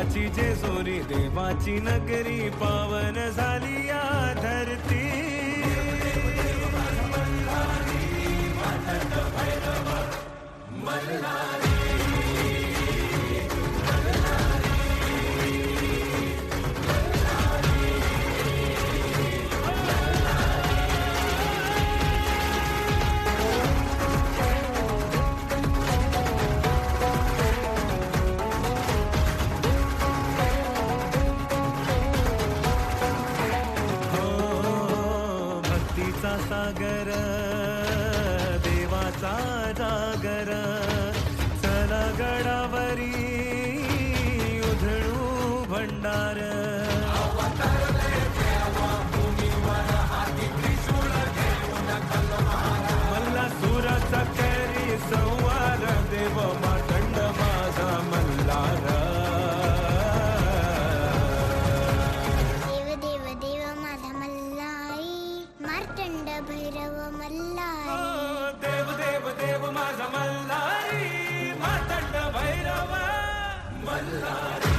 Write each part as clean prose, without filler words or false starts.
देवाची जेजुरी देवाची नगरी पावन झाली या धरती सागर देवाचा जागर चला गडावरी उधळू भंडार मल्ला सुराचा करी संवार देव मातंड माझा मल्हार मार्तंड भैरव मल्हारी देव देव देव माझा मल्हारी मातंड भैरव मल्हारी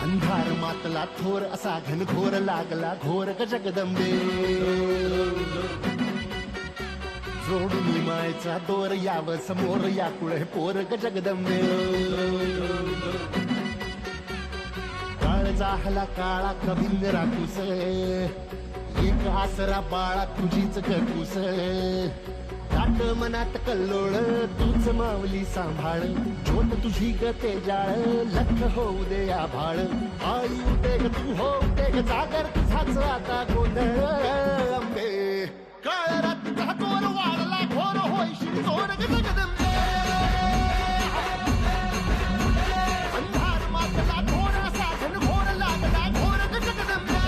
अंधार मातला थोर असा घनघोर लागला घोर ग जगदंबे जोडून मायचा दोर याव समोर या कुळे पोर ग जगदंबे काळ जाहला काळा कभिंग राखूस एक आसरा बाळा तुझीच कटूस ताट मनात कल्लोळ तूच मावली सांभाळ ज्योत तुझी ग तेजाळ लख होऊ दे आभाळ आई उदे ग तू हो उदे ग जागर तुझाच आता गोंधळ अंबे काळ रात्रीचा तोर वाढला घोर होईशी चोर ग जगदंबे अंधार मातला थोर असा घनघोर लागला घोर ग जगदंबे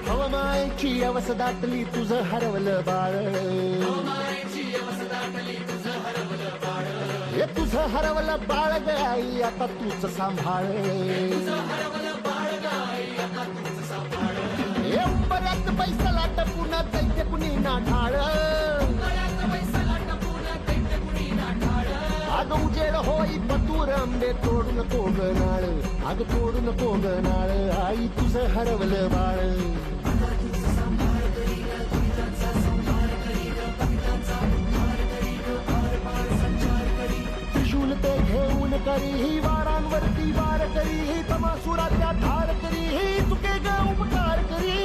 भवमायची अवस दाटली तुझं हरवलं बाळ हे तुझं हरवलं बाळ ग आई आता तूच सांभाळ हे उंबऱ्यात पैसा लाट पुन्हा दैत्य कुणी ना ढाळ अग उजेड होई पतूर आंबे तोडू नको गनाळ अग तोडू नको गनाळ आई तुझं हरवलं बाळ त्रिशूल ते घेऊन करी ही वारांवरती वार करी ही तमासुराच्या धार करी ही तुके ग उपकार करी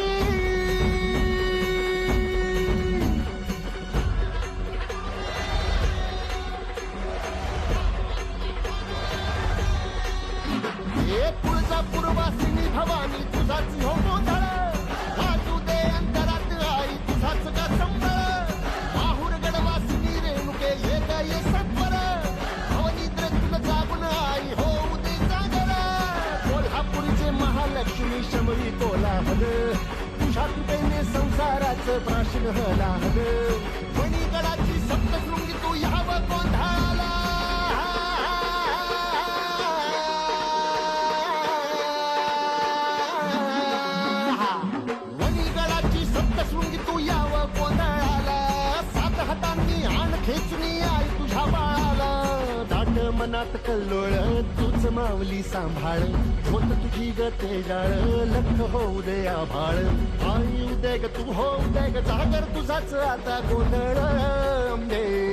पूर्वासिनी भवानी तुझाच हो गोंधळ वाजू दे अंतरात आई तुझाच का संबळ माहुर गडवासिनी रेणुके ये ग ये सत्वर भवनीद्र तुला जागून आई हो दे जागर कोल्हापूरचे महालक्ष्मी शमरी कोल्हार तुझ्या कृपेने संसाराचं प्राशन हलाहल मणिगडाची सप्तशृंगी तू यावं गोंधळाला तू याव गोंधळाला सात हातांनी आण खेचणी आई तुझ्या बाळाला दाट मनात कल्लोळ तूच मावली सांभाळ होत तुझी ग तेजाळ लख होऊ दे आभाळ आई उदे ग तू हो उदे ग जागर तुझाच आता गोंधळ अंबे